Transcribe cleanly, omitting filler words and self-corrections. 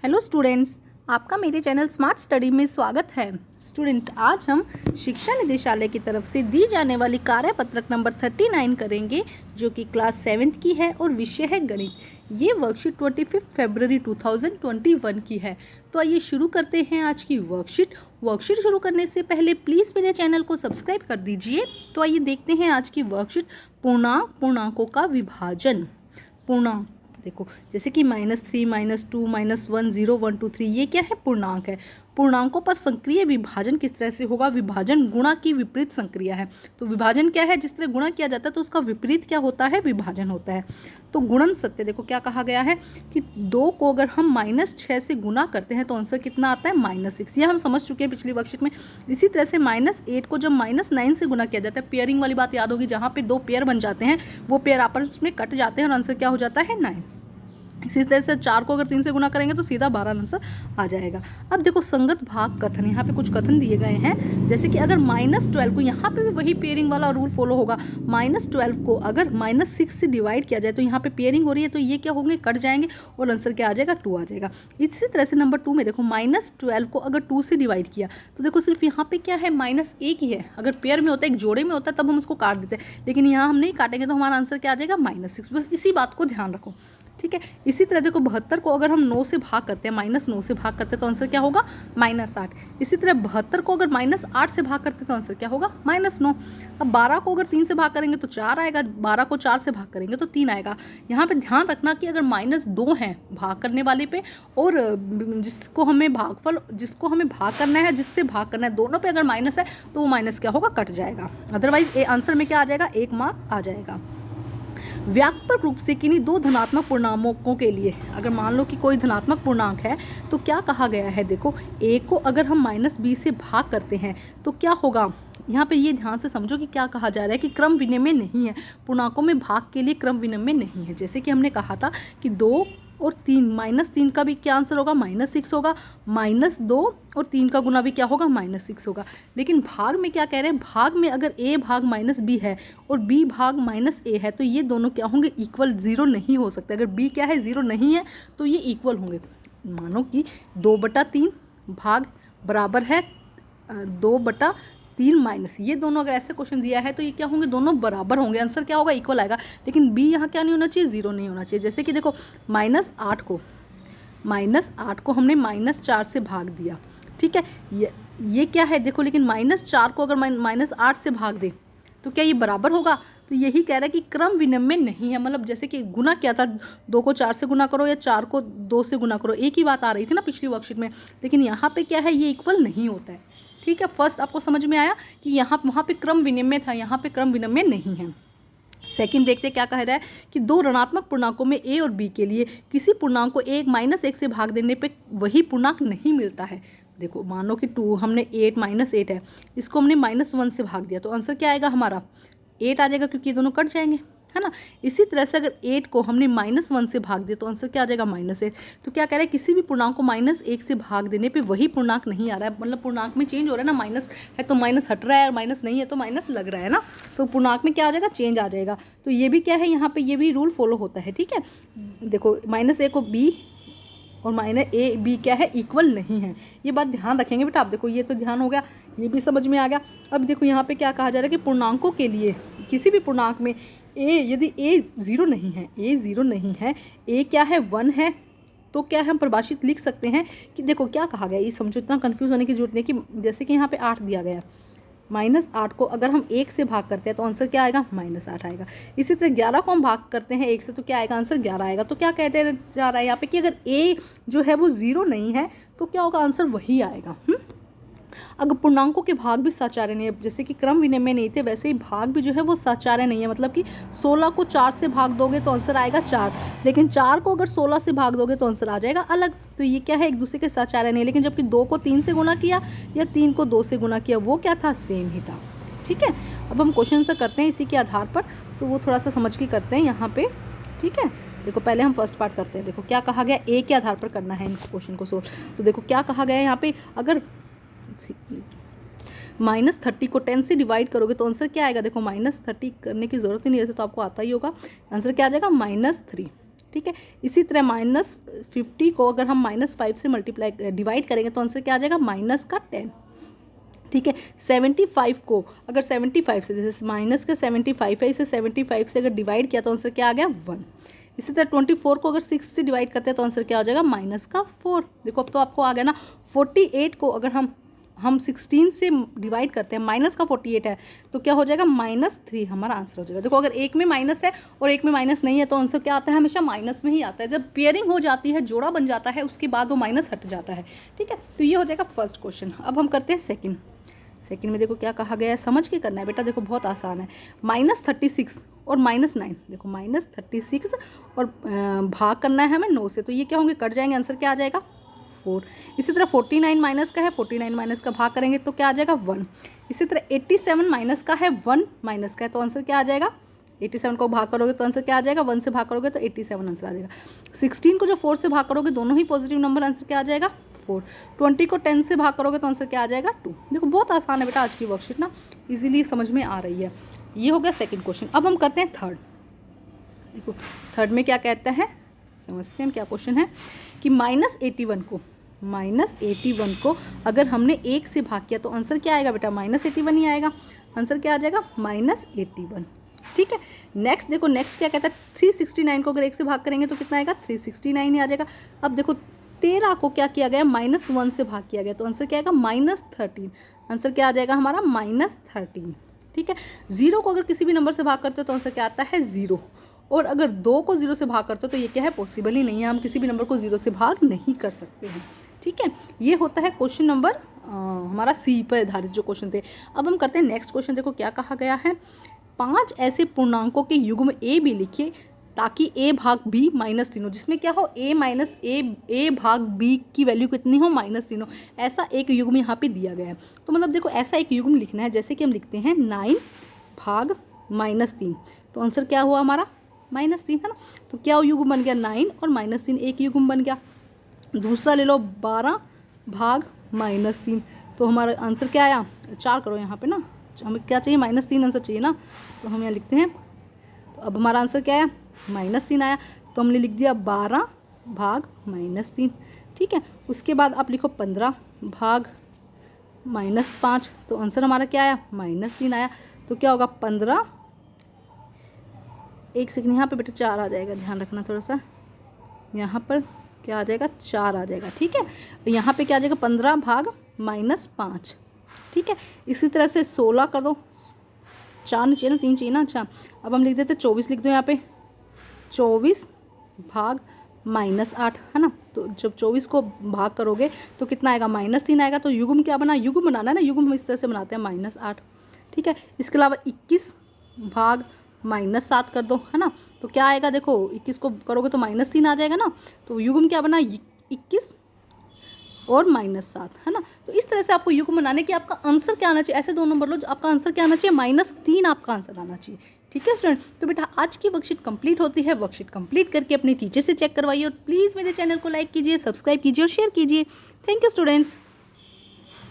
Hello students, आपका मेरे channel smart study में स्वागत है। स्टूडेंट्स, आज हम शिक्षा निदेशालय की तरफ से दी जाने वाली कार्यपत्रक नंबर 39 करेंगे, जो कि क्लास 7th की है और विषय है गणित। ये वर्कशीट 25 फरवरी 2021 की है। तो आइए शुरू करते हैं आज की वर्कशीट शुरू करने से पहले प्लीज़ मेरे चैनल को सब्सक्राइब कर दीजिए। तो आइए देखते हैं आज की वर्कशीट। पूर्णांकों का विभाजन। पूर्णांक देखो, जैसे कि -3, -2, -1, 0, 1, 2, 3, ये क्या है? पूर्णांक है। पूर्णांकों पर संक्रिय विभाजन किस तरह से होगा? विभाजन गुणा की विपरीत संक्रिया है। तो विभाजन क्या है? जिस तरह गुणा किया जाता है तो उसका विपरीत क्या होता है? विभाजन होता है। तो गुणन सत्य, देखो क्या कहा गया है कि 2 को अगर हम -6 से गुना करते हैं तो आंसर कितना आता है? -6। ये हम समझ चुके हैं पिछली वर्कशीट में। इसी तरह से -8 को जब -9 से गुना किया जाता है, पेयरिंग वाली बात याद होगी, जहाँ पे 2 पेयर बन जाते हैं, वो पेयर आपस में कट जाते हैं और आंसर क्या हो जाता है? 9। इसी तरह से 4 को अगर 3 से गुना करेंगे तो सीधा 12 आंसर आ जाएगा। अब देखो संगत भाग कथन, यहाँ पे कुछ कथन दिए गए हैं, जैसे कि अगर -12 को, यहाँ पे भी वही पेयरिंग वाला रूल फॉलो होगा। -12 को अगर -6 से डिवाइड किया जाए तो यहाँ पे पेयरिंग हो रही है, तो ये क्या होंगे? कट जाएंगे और आंसर क्या आ जाएगा? 2 आ जाएगा। इसी तरह से नंबर 2 में देखो, -12 को अगर 2 से डिवाइड किया तो देखो सिर्फ यहाँ पे क्या है? -1 ही है। अगर पेयर में होता है, एक जोड़े में होता है, तब हम उसको काट देते हैं, लेकिन यहाँ हम नहीं काटेंगे तो हमारा आंसर क्या आ जाएगा? -6। बस इसी बात को ध्यान रखो, ठीक है। इसी तरह देखो 72 को अगर हम 9 से भाग करते हैं, -9 से भाग करते हैं तो आंसर क्या होगा? -8। इसी तरह 72 को अगर -8 से भाग करते हैं तो आंसर क्या होगा? -9। अब 12 को अगर 3 से भाग करेंगे तो 4 आएगा, 12 को 4 से भाग करेंगे तो 3 आएगा। यहाँ पे ध्यान रखना कि अगर -2 है भाग करने वाले पे, और जिसको हमें भाग करना है, जिससे भाग करना है, दोनों पे अगर माइनस है तो वो माइनस क्या होगा? कट जाएगा। अदरवाइज ए आंसर में क्या आ जाएगा? 1 मार्क आ जाएगा। व्यापक रूप से किन्हीं 2 धनात्मक पूर्णांकों के लिए, अगर मान लो कि कोई धनात्मक पूर्णांक है तो क्या कहा गया है? देखो, a को अगर हम -b से भाग करते हैं तो क्या होगा? यहाँ पे ये ध्यान से समझो कि क्या कहा जा रहा है कि क्रम विनिमय नहीं है। पूर्णांकों में भाग के लिए क्रम विनिमय नहीं है। जैसे कि हमने कहा था कि 2 और 3, -3 का भी क्या आंसर होगा? -6 होगा। -2 और 3 का गुना भी क्या होगा? -6 होगा। लेकिन भाग में क्या कह रहे हैं? भाग में अगर a भाग -b है और b भाग -a है तो ये दोनों क्या होंगे? इक्वल, 0 नहीं हो सकते। अगर b क्या है? 0 नहीं है तो ये इक्वल होंगे। मानो कि 2/3 भाग बराबर है 2/3 माइनस, ये दोनों अगर ऐसे क्वेश्चन दिया है तो ये क्या होंगे? दोनों बराबर होंगे, आंसर क्या होगा? इक्वल आएगा। लेकिन b यहाँ क्या नहीं होना चाहिए? 0 नहीं होना चाहिए। जैसे कि देखो, -8 को हमने -4 से भाग दिया, ठीक है। ये क्या है? देखो, लेकिन -4 को अगर -8 से भाग दे तो क्या ये बराबर होगा? तो यही कह रहा है कि क्रम विनिमय नहीं है। मतलब जैसे कि गुना किया था, 2 को 4 से गुना करो या 4 को 2 से गुना करो, एक ही बात आ रही थी ना पिछली वर्कशीट में। लेकिन यहाँ पे क्या है? ये इक्वल नहीं होता है, ठीक है। फर्स्ट आपको समझ में आया कि वहाँ पे क्रम विनिमय था, यहाँ पे क्रम विनिमय नहीं है। सेकंड देखते क्या कह रहा है कि 2 ऋणात्मक पूर्णांकों में a और b के लिए किसी पूर्णांक को -1 से भाग देने पे वही पूर्णांक नहीं मिलता है। देखो, मानो कि 2 हमने 8 -8 है, इसको हमने -1 से भाग दिया तो आंसर क्या आएगा? हमारा 8 आ जाएगा, क्योंकि ये दोनों कट जाएंगे, है ना। इसी तरह से अगर 8 को हमने -1 से भाग दिया तो आंसर क्या आ जाएगा? -8। तो क्या कह रहा है? किसी भी पूर्णांक को -1 से भाग देने पे वही पूर्णांक नहीं आ रहा है। मतलब पूर्णांक में चेंज हो रहा है ना, माइनस है तो माइनस हट रहा है और माइनस नहीं है तो माइनस लग रहा है ना। तो पूर्णांक में क्या आ जाएगा? चेंज आ जाएगा। तो ये भी क्या है? यहाँ पे ये भी रूल फॉलो होता है, ठीक है। देखो, -a को b और -a b क्या है? इक्वल नहीं है। ये बात ध्यान रखेंगे बेटा। आप देखो, ये तो ध्यान हो गया, ये भी समझ में आ गया। अब देखो यहाँ पे क्या कहा जा रहा है कि पूर्णांकों के लिए किसी भी पूर्णांक में यदि a 0 नहीं है, a क्या है? 1 है, तो क्या हम परिभाषित लिख सकते हैं कि देखो क्या कहा गया, ये समझो, इतना कंफ्यूज होने की जरूरत नहीं। कि जैसे कि यहाँ पे 8 दिया गया, -8 को अगर हम 1 से भाग करते हैं तो आंसर क्या आएगा? -8 आएगा। इसी तरह 11 को हम भाग करते हैं 1 से तो क्या आएगा? आंसर 11 आएगा। तो क्या कहते जा रहा है यहाँ पे कि अगर a जो है वो 0 नहीं है तो क्या होगा? आंसर वही आएगा। अगर पूर्णांकों के भाग भी साचार्य नहीं है, जैसे कि क्रम विनिमय नहीं थे, वैसे ही भाग भी जो है वो साचार्य नहीं है। मतलब कि 16 को 4 से भाग दोगे तो आंसर आएगा 4, लेकिन 4 को अगर 16 से भाग दोगे तो आंसर आ जाएगा अलग। तो ये क्या है? एक दूसरे के साचार्य नहीं है। लेकिन जबकि 2 को 3 से गुना किया या 3 को 2 से गुना किया, वो क्या था? सेम ही था, ठीक है। अब हम क्वेश्चन से करते हैं इसी के आधार पर, तो वो थोड़ा सा समझ के करते हैं यहाँ पे, ठीक है। देखो, पहले हम फर्स्ट पार्ट करते हैं। देखो क्या कहा गया, ए के आधार पर करना है इस क्वेश्चन को सोल्व। तो देखो क्या कहा गया है यहाँ पे, अगर -30 को 10 से डिवाइड करोगे तो आंसर क्या आएगा? देखो, -30 करने की जरूरत ही नहीं, वैसे तो आपको आता ही होगा। आंसर क्या आ जाएगा? -3, ठीक है। इसी तरह -50 को अगर हम -5 से मल्टीप्लाई डिवाइड करेंगे तो आंसर क्या आ जाएगा -10, ठीक है। 75 को अगर 75 से, जैसे माइनस का 75 है, इसे 75 से अगर डिवाइड किया तो आंसर क्या आ गया 1। इसी तरह 24 को अगर 6 से डिवाइड करते हैं तो आंसर क्या हो जाएगा -4। देखो अब तो आपको आ गया ना। 48 को अगर हम 16 से डिवाइड करते हैं, माइनस का 48 है तो क्या हो जाएगा -3 हमारा आंसर हो जाएगा। देखो अगर एक में माइनस है और एक में माइनस नहीं है तो आंसर क्या आता है, हमेशा माइनस में ही आता है। जब पेयरिंग हो जाती है, जोड़ा बन जाता है, उसके बाद वो माइनस हट जाता है, ठीक है। तो ये हो जाएगा फर्स्ट क्वेश्चन। अब हम करते हैं सेकंड में देखो क्या कहा गया है, समझ के करना है बेटा। देखो बहुत आसान है। -36 और -9, देखो -36 और भाग करना है हमें 9 से, तो ये क्या होंगे, कट जाएंगे, आंसर क्या आ जाएगा 4। इसी तरह 49 माइनस का है, 49 माइनस का भाग करेंगे तो क्या आ जाएगा 1। इसी तरह 87 माइनस का है, 1 माइनस का है, तो आंसर क्या आ जाएगा 87 को भाग करोगे तो आंसर क्या आ जाएगा, 1 से भाग करोगे तो 87 आंसर आ जाएगा। 16 को जो 4 से भाग करोगे, दोनों ही पॉजिटिव नंबर, आंसर क्या आ जाएगा 4। 20 को 10 से भाग करोगे तो आंसर क्या आ जाएगा 2। देखो बहुत आसान है बेटा, आज की वर्कशीट ना इजीली समझ में आ रही है। ये हो गया सेकंड क्वेश्चन। अब हम करते हैं थर्ड। देखो थर्ड में क्या कहता है, समझते हैं क्या क्वेश्चन है कि -81 को अगर हमने 1 से भाग किया तो आंसर क्या आएगा बेटा, -81 ही आएगा। आंसर क्या आ जाएगा -81, ठीक है। नेक्स्ट देखो, नेक्स्ट क्या कहता है, 369 को अगर 1 से भाग करेंगे तो कितना आएगा 369 ही आ जाएगा। अब देखो 13 को क्या किया गया, -1 से भाग किया गया तो आंसर क्या आएगा -13। आंसर क्या आ जाएगा हमारा -13, ठीक है। 0 को अगर किसी भी नंबर से भाग करते हो तो आंसर क्या आता है 0। और अगर 2 को 0 से भाग करते हो तो ये क्या है, पॉसिबल ही नहीं है, हम किसी भी नंबर को 0 से भाग नहीं कर सकते हैं, ठीक है। ये होता है क्वेश्चन नंबर हमारा सी पर आधारित जो क्वेश्चन थे। अब हम करते हैं नेक्स्ट क्वेश्चन। देखो क्या कहा गया है, 5 ऐसे पूर्णांकों के युग्म ए बी लिखिए ताकि a भाग b -3 हो, जिसमें क्या हो a भाग b की वैल्यू कितनी हो, -3 हो। ऐसा एक युग्म यहाँ पे दिया गया है। तो मतलब देखो ऐसा एक युग्म लिखना है, जैसे कि हम लिखते हैं 9 भाग -3, तो आंसर क्या हुआ हमारा -3 है ना। तो क्या युग्म बन गया 9 और -3 एक युग्म बन गया। दूसरा ले लो 12 भाग -3, तो हमारा आंसर क्या आया, 4 करो यहाँ पे ना, हमें क्या चाहिए -3 आंसर चाहिए ना, तो हम यहाँ लिखते हैं। तो अब हमारा आंसर क्या आया -3 आया, तो हमने लिख दिया 12 भाग -3, ठीक है। उसके बाद आप लिखो 15 भाग -5, तो आंसर हमारा क्या आया -3 आया। तो क्या होगा 15, एक सेकंड यहाँ पे बेटा 4 आ जाएगा, ध्यान रखना थोड़ा सा, यहाँ पर क्या आ जाएगा 4 आ जाएगा, ठीक है। यहाँ पे क्या आ जाएगा 15 भाग -5, ठीक है। इसी तरह से 16 कर दो, 4 नहीं चाहिए ना, 3 चाहिए ना। अच्छा अब हम लिख देते 24 लिख दो यहाँ पे, 24 भाग -8 है ना। तो जब 24 को भाग करोगे तो कितना आएगा -3 आएगा। तो युग्म क्या बना, युग्म बनाना है ना, युग्म हम इस तरह से बनाते हैं -8, ठीक है। इसके अलावा 21 भाग -7 कर दो है ना, तो क्या आएगा, देखो 21 को करोगे तो -3 आ जाएगा ना। तो युग्म क्या बना 21 और -7 है ना। तो इस तरह से आपको युग्म बनाने की आपका आंसर क्या आना चाहिए, ऐसे 2 नंबर लो, आपका आंसर क्या आना चाहिए -3 आपका आंसर आना चाहिए, ठीक है स्टूडेंट। तो बेटा आज की वर्कशीट कंप्लीट होती है। वर्कशीट कंप्लीट करके अपने टीचर से चेक करवाइए और प्लीज़ मेरे चैनल को लाइक कीजिए, सब्सक्राइब कीजिए और शेयर कीजिए। Thank you students.